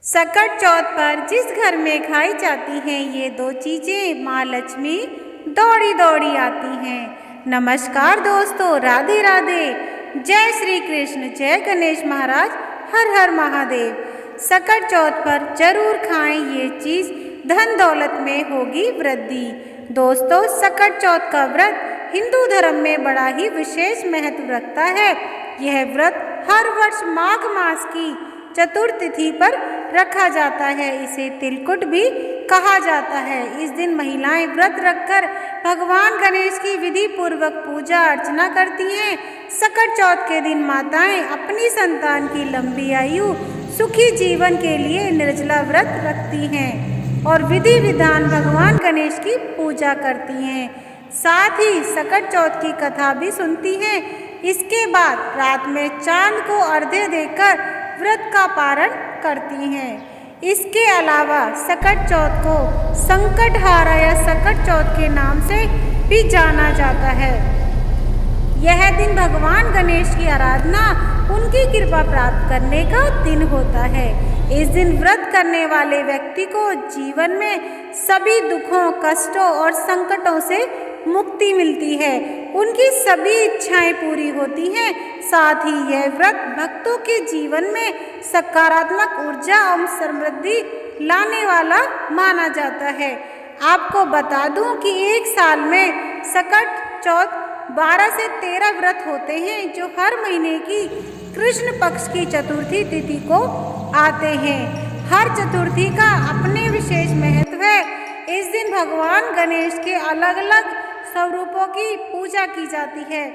सकट चौथ पर जिस घर में खाई जाती हैं ये दो चीजें, माँ लक्ष्मी दौड़ी दौड़ी आती हैं। नमस्कार दोस्तों, राधे राधे, जय श्री कृष्ण, जय गणेश महाराज, हर हर महादेव। सकट चौथ पर जरूर खाएं ये चीज, धन दौलत में होगी वृद्धि। दोस्तों, सकट चौथ का व्रत हिंदू धर्म में बड़ा ही विशेष महत्व रखता है। यह व्रत हर वर्ष माघ मास की चतुर्थी पर रखा जाता है। इसे तिलकुट भी कहा जाता है। इस दिन महिलाएं व्रत रखकर भगवान गणेश की विधि पूर्वक पूजा अर्चना करती हैं। सकट चौथ के दिन माताएं अपनी संतान की लंबी आयु, सुखी जीवन के लिए निर्जला व्रत रखती हैं और विधि विधान भगवान गणेश की पूजा करती हैं। साथ ही सकट चौथ की कथा भी सुनती हैं। इसके बाद रात में चांद को अर्घ्य देकर व्रत का पारण करती हैं। इसके अलावा सकट चौथ को संकटहारा या सकट चौथ के नाम से भी जाना जाता है। यह दिन भगवान गणेश की आराधना, उनकी कृपा प्राप्त करने का दिन होता है। इस दिन व्रत करने वाले व्यक्ति को जीवन में सभी दुखों, कष्टों और संकटों से मुक्ति मिलती है। उनकी सभी इच्छाएं पूरी होती हैं। साथ ही यह व्रत भक्तों के जीवन में सकारात्मक ऊर्जा और समृद्धि लाने वाला माना जाता है। आपको बता दूं कि एक साल में सकट चौथ 12 से 13 व्रत होते हैं जो हर महीने की कृष्ण पक्ष की चतुर्थी तिथि को आते हैं। हर चतुर्थी का अपने विशेष महत्व है। इस दिन भगवान गणेश के अलग अलग स्वरूपों की पूजा की जाती है।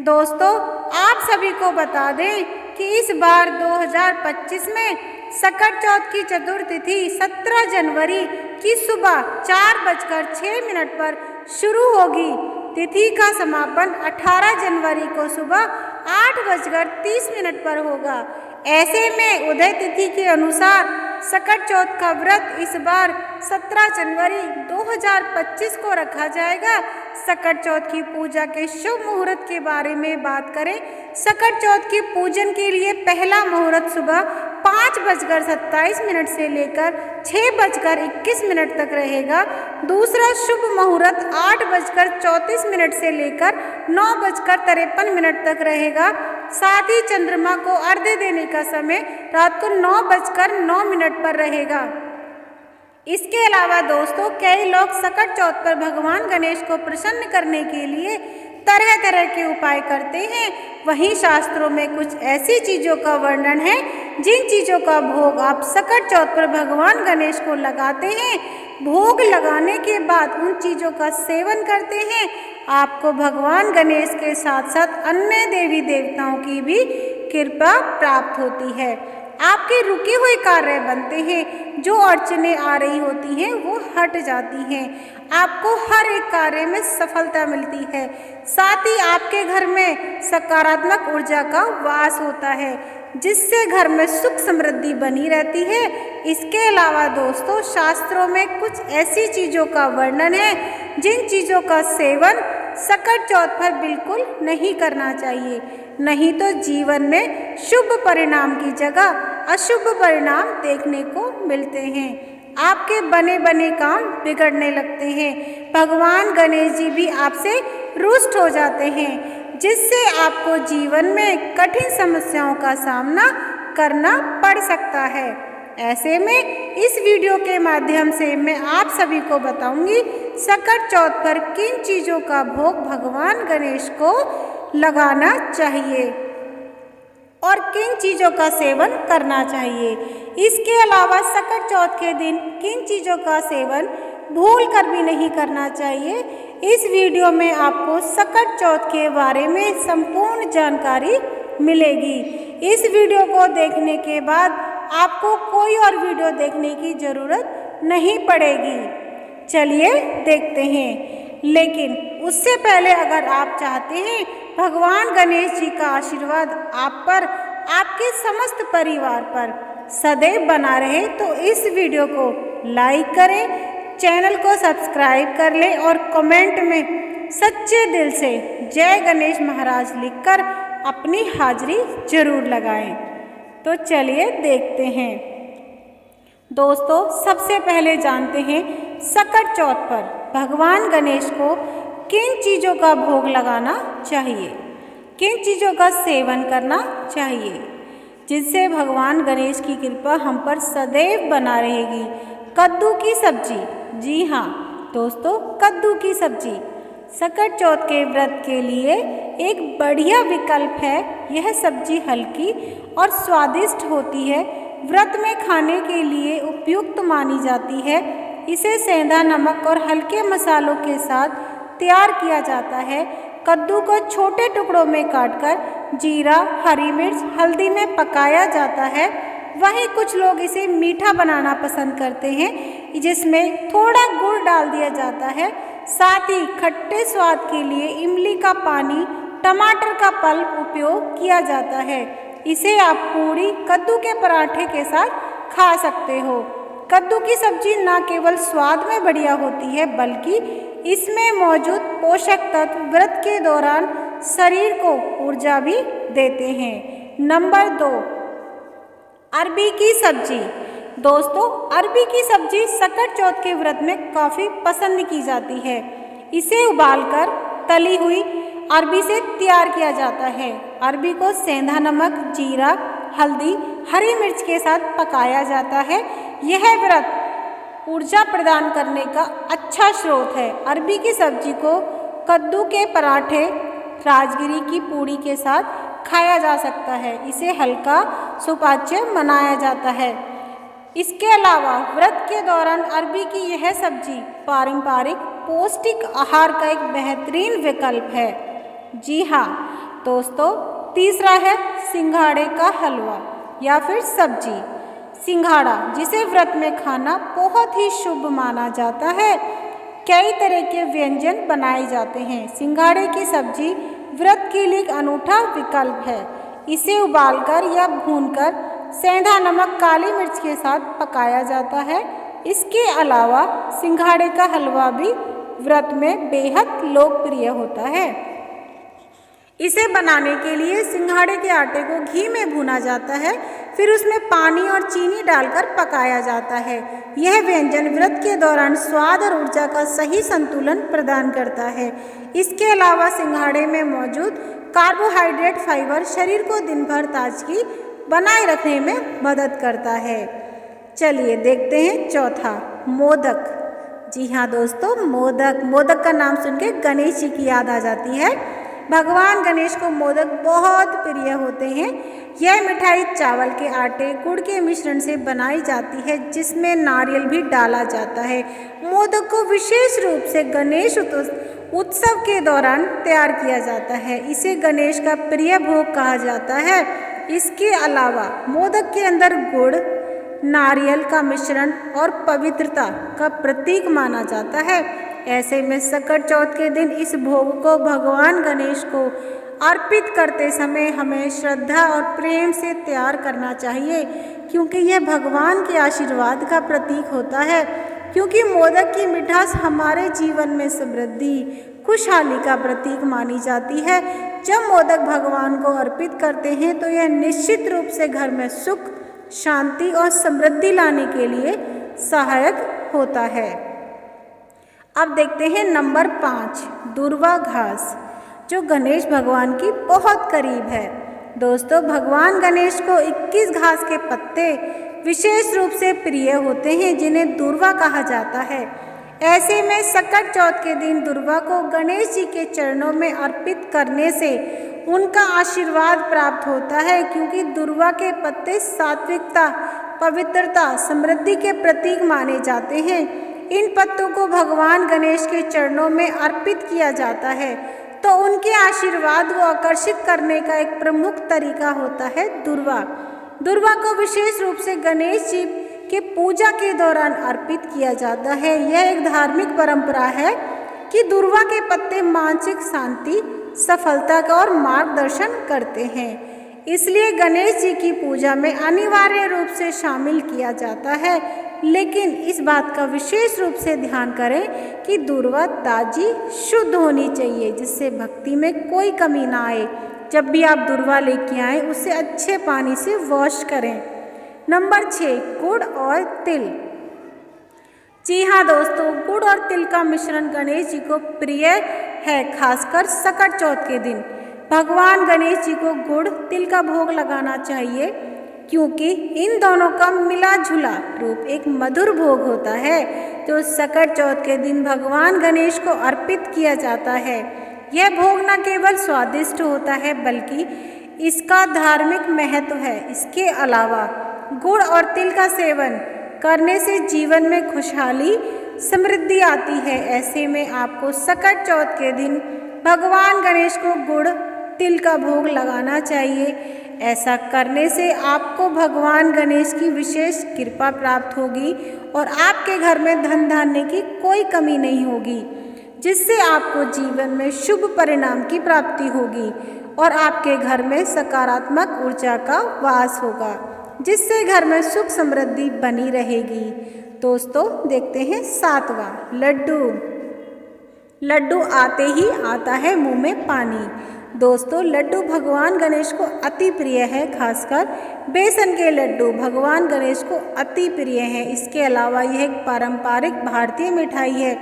दोस्तों, आप सभी को बता दें कि इस बार 2025 में सकट चौथ की चतुर्थी 17 जनवरी की सुबह 4:06 पर शुरू होगी। तिथि का समापन 18 जनवरी को सुबह 8:30 पर होगा। ऐसे में उदय तिथि के अनुसार सकट चौथ का व्रत इस बार 17 जनवरी 2025 को रखा जाएगा। सकट चौथ की पूजा के शुभ मुहूर्त के बारे में बात करें। सकट चौथ के पूजन के लिए पहला मुहूर्त सुबह 5:27 से लेकर 6:21 तक रहेगा। दूसरा शुभ मुहूर्त 8:34 से लेकर 9:53 तक रहेगा। साथ ही चंद्रमा को अर्घ्य देने का समय रात को 9:09 पर रहेगा। इसके अलावा दोस्तों, कई लोग सकट चौथ पर भगवान गणेश को प्रसन्न करने के लिए तरह तरह के उपाय करते हैं। वहीं शास्त्रों में कुछ ऐसी चीज़ों का वर्णन है जिन चीज़ों का भोग आप सकट चौथ पर भगवान गणेश को लगाते हैं। भोग लगाने के बाद उन चीज़ों का सेवन करते हैं, आपको भगवान गणेश के साथ साथ अन्य देवी देवताओं की भी कृपा प्राप्त होती है। आपके रुके हुए कार्य बनते हैं, जो अड़चने आ रही होती हैं वो हट जाती हैं। आपको हर एक कार्य में सफलता मिलती है। साथ ही आपके घर में सकारात्मक ऊर्जा का वास होता है, जिससे घर में सुख समृद्धि बनी रहती है। इसके अलावा दोस्तों, शास्त्रों में कुछ ऐसी चीज़ों का वर्णन है जिन चीज़ों का सेवन सकट चौथ पर बिल्कुल नहीं करना चाहिए, नहीं तो जीवन में शुभ परिणाम की जगह अशुभ परिणाम देखने को मिलते हैं। आपके बने बने काम बिगड़ने लगते हैं। भगवान गणेश जी भी आपसे रुष्ट हो जाते हैं, जिससे आपको जीवन में कठिन समस्याओं का सामना करना पड़ सकता है। ऐसे में इस वीडियो के माध्यम से मैं आप सभी को बताऊंगी सकट चौथ पर किन चीज़ों का भोग भगवान गणेश को लगाना चाहिए और किन चीज़ों का सेवन करना चाहिए। इसके अलावा सकट चौथ के दिन किन चीज़ों का सेवन भूल कर भी नहीं करना चाहिए। इस वीडियो में आपको सकट चौथ के बारे में संपूर्ण जानकारी मिलेगी। इस वीडियो को देखने के बाद आपको कोई और वीडियो देखने की ज़रूरत नहीं पड़ेगी। चलिए देखते हैं। लेकिन उससे पहले अगर आप चाहते हैं भगवान गणेश जी का आशीर्वाद आप पर, आपके समस्त परिवार पर सदैव बना रहे, तो इस वीडियो को लाइक करें, चैनल को सब्सक्राइब कर लें और कमेंट में सच्चे दिल से जय गणेश महाराज लिखकर अपनी हाजिरी जरूर लगाएं। तो चलिए देखते हैं। दोस्तों, सबसे पहले जानते हैं सकट चौथ पर भगवान गणेश को किन चीज़ों का भोग लगाना चाहिए, किन चीज़ों का सेवन करना चाहिए, जिससे भगवान गणेश की कृपा हम पर सदैव बना रहेगी। कद्दू की सब्जी। जी हाँ दोस्तों, कद्दू की सब्जी सकट चौथ के व्रत के लिए एक बढ़िया विकल्प है। यह सब्जी हल्की और स्वादिष्ट होती है, व्रत में खाने के लिए उपयुक्त मानी जाती है। इसे सेंधा नमक और हल्के मसालों के साथ तैयार किया जाता है। कद्दू को छोटे टुकड़ों में काटकर जीरा, हरी मिर्च, हल्दी में पकाया जाता है। वहीं कुछ लोग इसे मीठा बनाना पसंद करते हैं, जिसमें थोड़ा गुड़ डाल दिया जाता है। साथ ही खट्टे स्वाद के लिए इमली का पानी, टमाटर का पल्प उपयोग किया जाता है। इसे आप पूरी, कद्दू के पराठे के साथ खा सकते हो। कद्दू की सब्जी न केवल स्वाद में बढ़िया होती है, बल्कि इसमें मौजूद पोषक तत्व व्रत के दौरान शरीर को ऊर्जा भी देते हैं। नंबर 2, अरबी की सब्जी। दोस्तों, अरबी की सब्जी सकट चौथ के व्रत में काफ़ी पसंद की जाती है। इसे उबालकर तली हुई अरबी से तैयार किया जाता है। अरबी को सेंधा नमक, जीरा, हल्दी, हरी मिर्च के साथ पकाया जाता है। यह व्रत ऊर्जा प्रदान करने का अच्छा स्रोत है। अरबी की सब्जी को कद्दू के पराठे, राजगिरी की पूड़ी के साथ खाया जा सकता है। इसे हल्का सुपाच्य मनाया जाता है। इसके अलावा व्रत के दौरान अरबी की यह सब्जी पारंपरिक पौष्टिक आहार का एक बेहतरीन विकल्प है। जी हाँ दोस्तों, तीसरा है सिंघाड़े का हलवा या फिर सब्जी। सिंघाड़ा, जिसे व्रत में खाना बहुत ही शुभ माना जाता है, कई तरह के व्यंजन बनाए जाते हैं। सिंघाड़े की सब्जी व्रत के लिए एक अनूठा विकल्प है। इसे उबालकर या भूनकर सेंधा नमक, काली मिर्च के साथ पकाया जाता है। इसके अलावा सिंघाड़े का हलवा भी व्रत में बेहद लोकप्रिय होता है। इसे बनाने के लिए सिंघाड़े के आटे को घी में भूना जाता है, फिर उसमें पानी और चीनी डालकर पकाया जाता है। यह व्यंजन व्रत के दौरान स्वाद और ऊर्जा का सही संतुलन प्रदान करता है। इसके अलावा सिंघाड़े में मौजूद कार्बोहाइड्रेट फाइबर शरीर को दिन भर ताजगी बनाए रखने में मदद करता है। चलिए देखते हैं चौथा, मोदक। जी हाँ दोस्तों, मोदक का नाम सुनकर गणेश जी की याद आ जाती है। भगवान गणेश को मोदक बहुत प्रिय होते हैं। यह मिठाई चावल के आटे, गुड़ के मिश्रण से बनाई जाती है, जिसमें नारियल भी डाला जाता है। मोदक को विशेष रूप से गणेश उत्सव के दौरान तैयार किया जाता है। इसे गणेश का प्रिय भोग कहा जाता है। इसके अलावा मोदक के अंदर गुड़, नारियल का मिश्रण और पवित्रता का प्रतीक माना जाता है। ऐसे में सकट चौथ के दिन इस भोग को भगवान गणेश को अर्पित करते समय हमें श्रद्धा और प्रेम से तैयार करना चाहिए, क्योंकि यह भगवान के आशीर्वाद का प्रतीक होता है। क्योंकि मोदक की मिठास हमारे जीवन में समृद्धि, खुशहाली का प्रतीक मानी जाती है। जब मोदक भगवान को अर्पित करते हैं तो यह निश्चित रूप से घर में सुख, शांति और समृद्धि लाने के लिए सहायक होता है। अब देखते हैं नंबर 5, दुर्वा घास, जो गणेश भगवान की बहुत करीब है। दोस्तों, भगवान गणेश को 21 घास के पत्ते विशेष रूप से प्रिय होते हैं, जिन्हें दुर्वा कहा जाता है। ऐसे में सकट चौथ के दिन दुर्वा को गणेश जी के चरणों में अर्पित करने से उनका आशीर्वाद प्राप्त होता है, क्योंकि दुर्वा के पत्ते सात्विकता, पवित्रता, समृद्धि के प्रतीक माने जाते हैं। इन पत्तों को भगवान गणेश के चरणों में अर्पित किया जाता है, तो उनके आशीर्वाद को आकर्षित करने का एक प्रमुख तरीका होता है दुर्वा। दुर्वा को विशेष रूप से गणेश जी के पूजा के दौरान अर्पित किया जाता है। यह एक धार्मिक परंपरा है कि दुर्वा के पत्ते मानसिक शांति, सफलता का और मार्गदर्शन करते हैं। इसलिए गणेश जी की पूजा में अनिवार्य रूप से शामिल किया जाता है। लेकिन इस बात का विशेष रूप से ध्यान करें कि दुर्वा ताजी, शुद्ध होनी चाहिए, जिससे भक्ति में कोई कमी ना आए। जब भी आप दुर्वा लेके आएँ, उसे अच्छे पानी से वॉश करें। नंबर 6, गुड़ और तिल। जी हाँ दोस्तों, गुड़ और तिल का मिश्रण गणेश जी को प्रिय है, खासकर सकट चौथ के दिन भगवान गणेश जी को गुड़ तिल का भोग लगाना चाहिए, क्योंकि इन दोनों का मिला जुला रूप एक मधुर भोग होता है जो सकट चौथ के दिन भगवान गणेश को अर्पित किया जाता है। यह भोग न केवल स्वादिष्ट होता है बल्कि इसका धार्मिक महत्व है। इसके अलावा गुड़ और तिल का सेवन करने से जीवन में खुशहाली समृद्धि आती है। ऐसे में आपको सकट चौथ के दिन भगवान गणेश को गुड़ तिल का भोग लगाना चाहिए। ऐसा करने से आपको भगवान गणेश की विशेष कृपा प्राप्त होगी और आपके घर में धन धान्य की कोई कमी नहीं होगी, जिससे आपको जीवन में शुभ परिणाम की प्राप्ति होगी और आपके घर में सकारात्मक ऊर्जा का वास होगा, जिससे घर में सुख समृद्धि बनी रहेगी। दोस्तों देखते हैं 7वां, लड्डू। लड्डू आते ही आता है मुंह में पानी। दोस्तों लड्डू भगवान गणेश को अति प्रिय है, खासकर बेसन के लड्डू भगवान गणेश को अति प्रिय है। इसके अलावा यह एक पारंपरिक भारतीय मिठाई है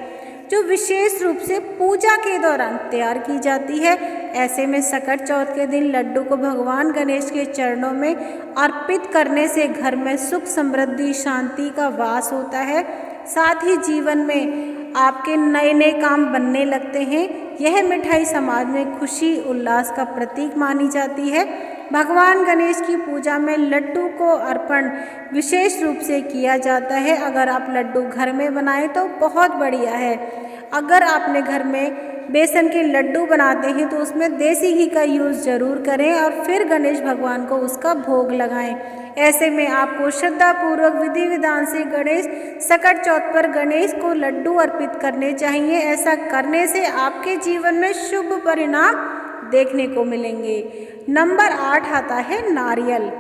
जो विशेष रूप से पूजा के दौरान तैयार की जाती है। ऐसे में सकट चौथ के दिन लड्डू को भगवान गणेश के चरणों में अर्पित करने से घर में सुख समृद्धि शांति का वास होता है। साथ ही जीवन में आपके नए नए काम बनने लगते हैं। यह मिठाई समाज में खुशी उल्लास का प्रतीक मानी जाती है। भगवान गणेश की पूजा में लड्डू को अर्पण विशेष रूप से किया जाता है। अगर आप लड्डू घर में बनाएं तो बहुत बढ़िया है। अगर आपने घर में बेसन के लड्डू बनाते हैं तो उसमें देसी घी का यूज़ ज़रूर करें और फिर गणेश भगवान को उसका भोग लगाएं। ऐसे में आपको श्रद्धापूर्वक विधि विधान से गणेश सकट चौथ पर गणेश को लड्डू अर्पित करने चाहिए। ऐसा करने से आपके जीवन में शुभ परिणाम देखने को मिलेंगे। नंबर 8 आता है नारियल।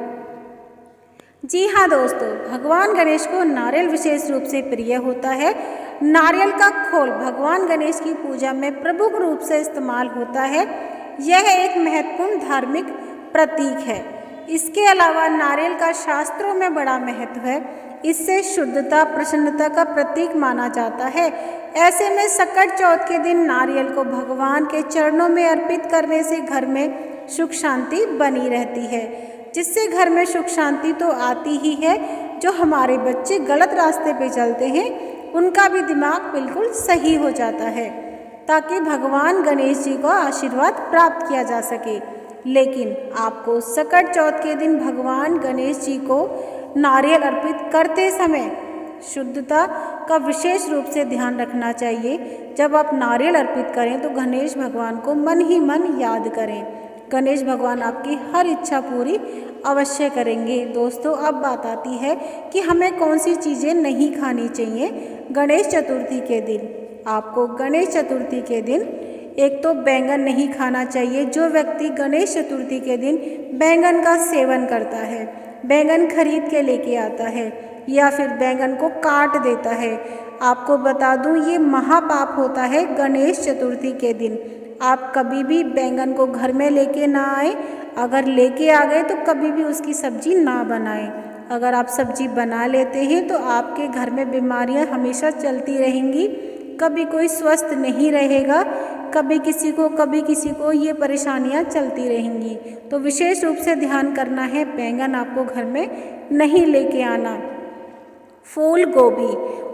जी हाँ दोस्तों, भगवान गणेश को नारियल विशेष रूप से प्रिय होता है। नारियल का खोल भगवान गणेश की पूजा में प्रमुख रूप से इस्तेमाल होता है। यह एक महत्वपूर्ण धार्मिक प्रतीक है। इसके अलावा नारियल का शास्त्रों में बड़ा महत्व है। इससे शुद्धता प्रसन्नता का प्रतीक माना जाता है। ऐसे में सकट चौथ के दिन नारियल को भगवान के चरणों में अर्पित करने से घर में सुख शांति बनी रहती है, जिससे घर में सुख शांति तो आती ही है। जो हमारे बच्चे गलत रास्ते पे चलते हैं उनका भी दिमाग बिल्कुल सही हो जाता है, ताकि भगवान गणेश जी का आशीर्वाद प्राप्त किया जा सके। लेकिन आपको सकट चौथ के दिन भगवान गणेश जी को नारियल अर्पित करते समय शुद्धता का विशेष रूप से ध्यान रखना चाहिए। जब आप नारियल अर्पित करें तो गणेश भगवान को मन ही मन याद करें। गणेश भगवान आपकी हर इच्छा पूरी अवश्य करेंगे। दोस्तों अब बात आती है कि हमें कौन सी चीज़ें नहीं खानी चाहिए गणेश चतुर्थी के दिन। आपको गणेश चतुर्थी के दिन एक तो बैंगन नहीं खाना चाहिए। जो व्यक्ति गणेश चतुर्थी के दिन बैंगन का सेवन करता है, बैंगन खरीद के लेके आता है या फिर बैंगन को काट देता है, आपको बता दूं ये महापाप होता है गणेश चतुर्थी के दिन। आप कभी भी बैंगन को घर में लेके ना आए। अगर लेके आ गए तो कभी भी उसकी सब्जी ना बनाएं। अगर आप सब्जी बना लेते हैं तो आपके घर में बीमारियां हमेशा चलती रहेंगी। कभी कोई स्वस्थ नहीं रहेगा, कभी किसी को ये परेशानियां चलती रहेंगी। तो विशेष रूप से ध्यान करना है, बैंगन आपको घर में नहीं लेके आना। फूल गोभी,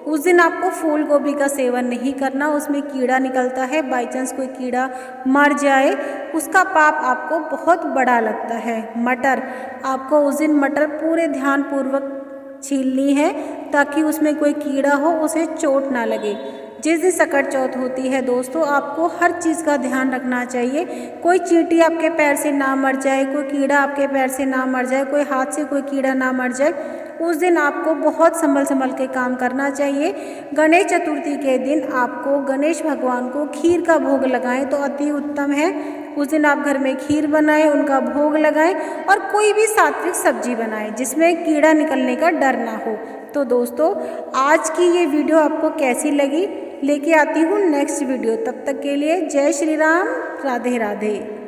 उस दिन आपको फूल गोभी का सेवन नहीं करना, उसमें कीड़ा निकलता है। बाई चांस कोई कीड़ा मर जाए उसका पाप आपको बहुत बड़ा लगता है। मटर, आपको उस दिन मटर पूरे ध्यानपूर्वक छीलनी है ताकि उसमें कोई कीड़ा हो उसे चोट ना लगे। जिस दिन सकट चौथ होती है दोस्तों, आपको हर चीज़ का ध्यान रखना चाहिए। कोई चींटी आपके पैर से ना मर जाए, कोई कीड़ा आपके पैर से ना मर जाए, कोई हाथ से कोई कीड़ा ना मर जाए। उस दिन आपको बहुत संभल के काम करना चाहिए। गणेश चतुर्थी के दिन आपको गणेश भगवान को खीर का भोग लगाएं तो अति उत्तम है। उस दिन आप घर में खीर बनाएं, उनका भोग लगाएं और कोई भी सात्विक सब्जी बनाएं जिसमें कीड़ा निकलने का डर ना हो। तो दोस्तों आज की ये वीडियो आपको कैसी लगी, लेके आती हूँ नेक्स्ट वीडियो। तब तक के लिए जय श्री राम, राधे राधे।